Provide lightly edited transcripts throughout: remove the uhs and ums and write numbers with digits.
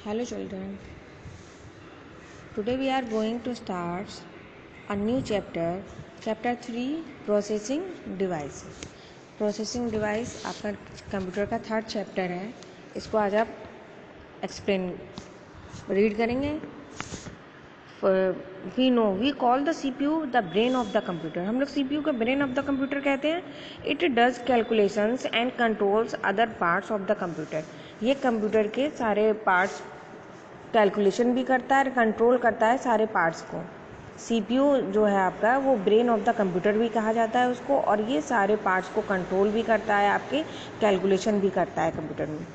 Hello children, today we are going to start a new chapter, chapter 3 processing device. Processing device आपका computer का third chapter है. इसको आज आप read करेंगे. We call the CPU the brain of the computer. हम लोग CPU का ब्रेन ऑफ द कंप्यूटर कहते हैं. It does calculations and controls other parts of the computer. ये कंप्यूटर के सारे पार्ट्स कैलकुलेशन भी करता है, कंट्रोल करता है सारे पार्ट्स को. CPU जो है आपका वो ब्रेन ऑफ द कंप्यूटर भी कहा जाता है उसको, और ये सारे पार्ट्स को कंट्रोल भी करता है, आपके कैलकुलेशन भी करता है कंप्यूटर में.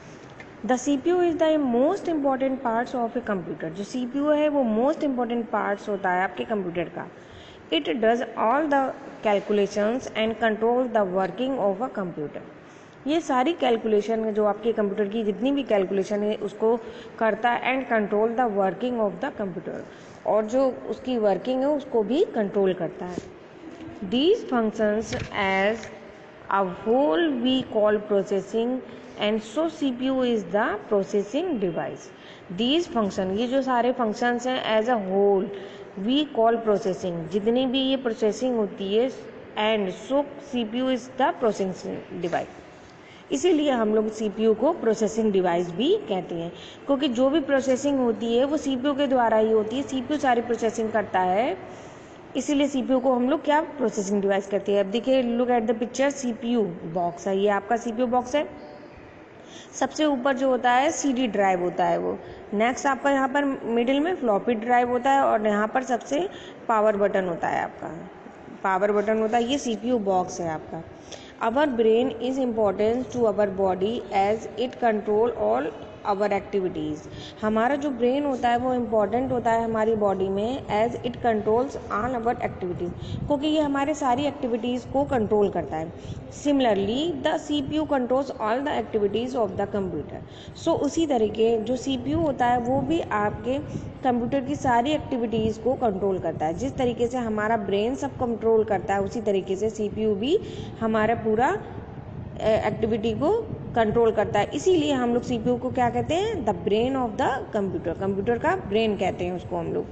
The CPU is the most important parts of a computer. जो CPU है वो मोस्ट इम्पॉर्टेंट पार्ट्स होता है आपके कंप्यूटर का. It does all the calculations and control the working of a computer. ये सारी कैलकुलेशन जो आपके कंप्यूटर की जितनी भी कैलकुलेशन है उसको करता है and control the working of the computer, और जो उसकी वर्किंग है उसको भी कंट्रोल करता है. These functions as a whole we call processing and so CPU is the processing device. These function, ये जो सारे फंक्शंस हैं as a whole we call processing, जितनी भी ये प्रोसेसिंग होती है, and so CPU is the processing device. इसीलिए हम लोग CPU को प्रोसेसिंग डिवाइस भी कहते हैं, क्योंकि जो भी प्रोसेसिंग होती है वो CPU के द्वारा ही होती है. CPU सारी प्रोसेसिंग करता है, इसीलिए CPU को हम लोग क्या प्रोसेसिंग डिवाइस कहते हैं. अब देखिए, look at the picture. CPU box है, ये आपका CPU बॉक्स है. सबसे ऊपर जो होता है CD ड्राइव होता है वो. नेक्स्ट आपका यहाँ पर मिडिल में फ्लॉपी ड्राइव होता है, और यहाँ पर सबसे पावर बटन होता है आपका. पावर बटन होता है, ये CPU बॉक्स है आपका. Our brain is important to our body as it control all our activities. हमारा जो ब्रेन होता है वो इम्पॉर्टेंट होता है हमारी बॉडी में as it controls all our activities, क्योंकि ये हमारे सारी एक्टिविटीज़ को कंट्रोल करता है. Similarly the CPU controls all the activities of the computer. So उसी तरीके जो CPU होता है वो भी आपके कंप्यूटर की सारी एक्टिविटीज़ को कंट्रोल करता है. जिस तरीके से हमारा ब्रेन सब कंट्रोल करता है उसी तरीके से CPU भी हमारा पूरा एक्टिविटी को कंट्रोल करता है. इसीलिए हम लोग CPU को क्या कहते हैं, the brain of the computer. Computer का ब्रेन कहते हैं उसको हम लोग.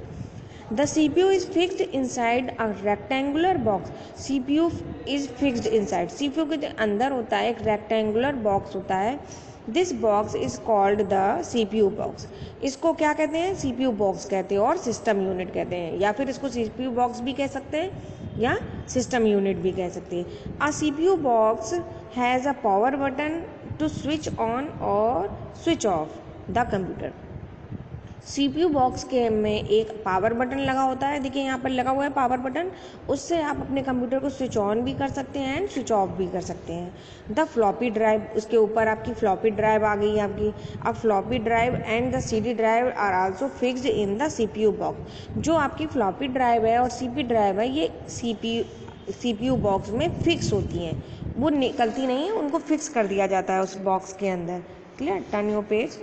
The CPU is fixed inside a rectangular box. CPU is fixed inside. CPU के अंदर होता है एक रेक्टेंगुलर बॉक्स होता है. This box is called the CPU box. इसको क्या कहते हैं, CPU बॉक्स कहते हैं, और सिस्टम यूनिट कहते हैं, या फिर इसको CPU बॉक्स भी कह सकते हैं या सिस्टम यूनिट भी कह सकते हैं. A CPU box has a power button to switch on और switch off the computer. CPU box के में एक पावर बटन लगा होता है. देखिए यहाँ पर लगा हुआ है पावर बटन. उससे आप अपने कंप्यूटर को स्विच ऑन भी कर सकते हैं एंड स्विच ऑफ भी कर सकते हैं. द फ्लॉपी ड्राइव, उसके ऊपर आपकी फ्लॉपी ड्राइव आ गई आपकी. अब floppy drive and the CD drive are also fixed in the CPU box. जो आपकी फ्लॉपी ड्राइव है और CPU ड्राइव है ये CPU बॉक्स में फिक्स होती हैं, वो निकलती नहीं है, उनको फिक्स कर दिया जाता है उस बॉक्स के अंदर. Clear? Turn your page.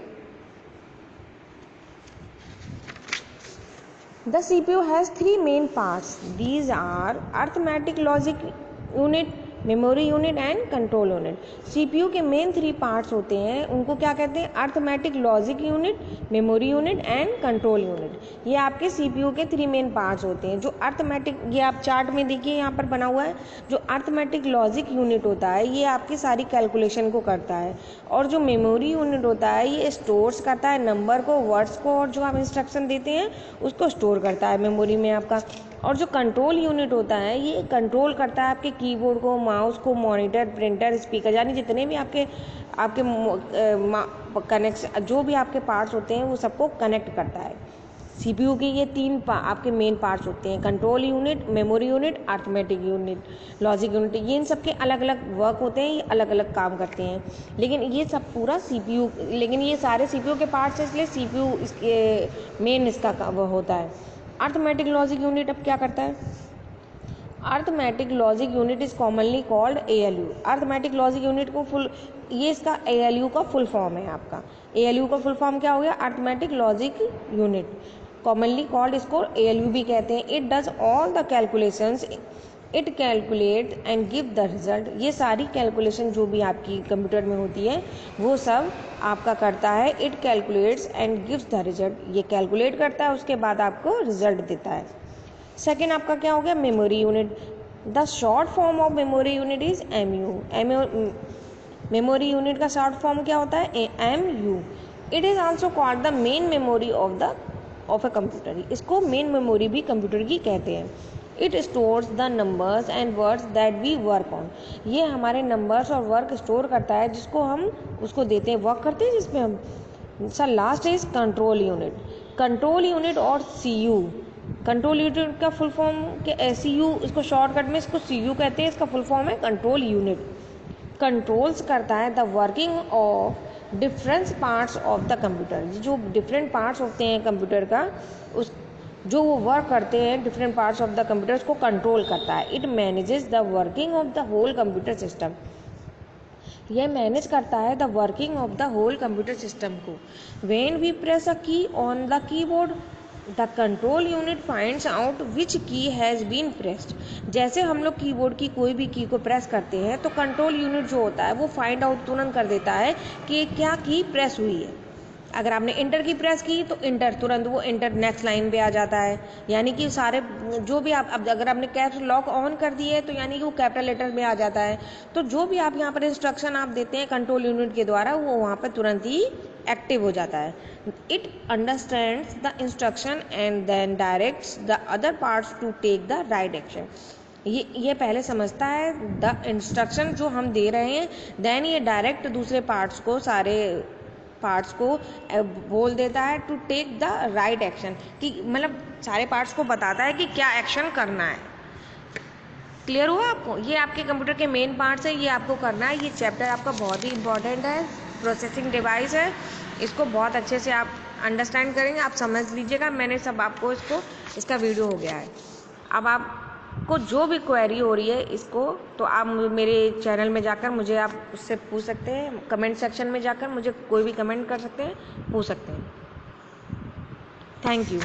The CPU has three main parts. These are arithmetic logic unit, memory unit and control unit. CPU के मेन 3 पार्ट्स होते हैं, उनको क्या कहते हैं, arithmetic logic unit, memory unit and control unit. ये आपके CPU के 3 मेन पार्ट्स होते हैं. जो अर्थमेटिक, ये आप चार्ट में देखिए यहाँ पर बना हुआ है, जो अर्थमेटिक लॉजिक यूनिट होता है ये आपकी सारी कैलकुलेशन को करता है, और जो मेमोरी यूनिट होता है ये स्टोर्स करता है नंबर को, वर्ड्स को, और जो आप इंस्ट्रक्शन देते हैं उसको स्टोर करता है मेमोरी में आपका. और जो कंट्रोल यूनिट होता है ये कंट्रोल करता है आपके कीबोर्ड को, माउस को, मॉनिटर, प्रिंटर, स्पीकर, यानी जितने भी आपके कनेक्शन, जो भी आपके पार्ट्स होते हैं वो सबको कनेक्ट करता है. CPU के ये 3 आपके मेन पार्ट्स होते हैं, control unit, memory unit, arithmetic unit, logic unit. ये इन सब के अलग अलग वर्क होते हैं, ये अलग अलग काम करते हैं, लेकिन ये सब पूरा CPU, लेकिन ये सारे CPU के पार्ट्स हैं, इसलिए CPU इसके मेन इसका वो होता है. अर्थमेटिक लॉजिक यूनिट अब क्या करता है, arithmetic logic unit is commonly called ALU. Arithmetic logic unit को फुल, ये इसका ALU का फुल फॉर्म है आपका. ALU का फुल फॉर्म क्या हो गया, arithmetic logic unit. Commonly called, इसको ALU भी कहते हैं. It does all the calculations it calculate and give the result. ये सारी कैलकुलेशन जो भी आपकी कंप्यूटर में होती है वो सब आपका करता है। It calculates and gives the result, ये कैलकुलेट करता है उसके बाद आपको रिजल्ट देता है। सेकेंड आपका क्या हो गया, memory unit. The short form of memory unit is MU। Memory unit का शॉर्ट फॉर्म क्या होता है, MU। It is also called the main memory of a computer. इसको मेन मेमोरी भी कंप्यूटर की कहते हैं। It stores the numbers and words that we work on. ये हमारे नंबर्स और वर्क स्टोर करता है जिसको हम उसको देते हैं, वर्क करते हैं जिसमें हम। Sir last is control unit. Control unit और CU। कंट्रोल यूनिट का फुल फॉर्म CU, इसको शॉर्टकट में इसको CU कहते हैं, इसका फुल फॉर्म है कंट्रोल यूनिट। कंट्रोल्स करता है the working of different parts of the computer. जो डिफरेंट पार्ट्स होते हैं कंप्यूटर का, उस जो वो वर्क करते हैं different parts of the computer, उसको कंट्रोल करता है। It manages the working of the whole computer system. यह मैनेज करता है the working of the whole computer system को। When we press a key on the keyboard the control unit finds out which key has been pressed. जैसे हम लोग keyboard की कोई भी की को प्रेस करते हैं तो कंट्रोल यूनिट जो होता है वो फाइंड आउट तुरंत कर देता है कि क्या की प्रेस हुई है। अगर आपने इंटर की प्रेस की तो इंटर, तुरंत वो इंटर नेक्स्ट लाइन पे आ जाता है। यानी कि सारे जो भी आप, अब अगर आपने कैप्स लॉक ऑन कर दिए तो यानी कि वो कैपिटल लेटर में आ जाता है। तो जो भी आप यहाँ पर इंस्ट्रक्शन आप देते हैं कंट्रोल यूनिट के द्वारा वो वहाँ पर तुरंत ही एक्टिव हो जाता है। It understands the instruction and then directs the other parts to take the right action. ये पहले समझता है द इंस्ट्रक्शन जो हम दे रहे हैं, देन ये डायरेक्ट दूसरे पार्ट्स को, सारे पार्ट्स को बोल देता है to take the right action, कि मतलब सारे पार्ट्स को बताता है कि क्या एक्शन करना है। क्लियर हुआ आपको? ये आपके कंप्यूटर के मेन पार्ट्स है, ये आपको करना है। ये चैप्टर आपका बहुत ही इंपॉर्टेंट है, प्रोसेसिंग डिवाइस है। इसको बहुत अच्छे से आप अंडरस्टैंड करेंगे, आप समझ लीजिएगा। मैंने सब आपको इसका वीडियो हो गया है। अब आपको जो भी क्वेरी हो रही है इसको, तो आप मेरे चैनल में जाकर मुझे आप उससे पूछ सकते हैं। कमेंट सेक्शन में जाकर मुझे कोई भी कमेंट कर सकते हैं, पूछ सकते हैं। Thank you.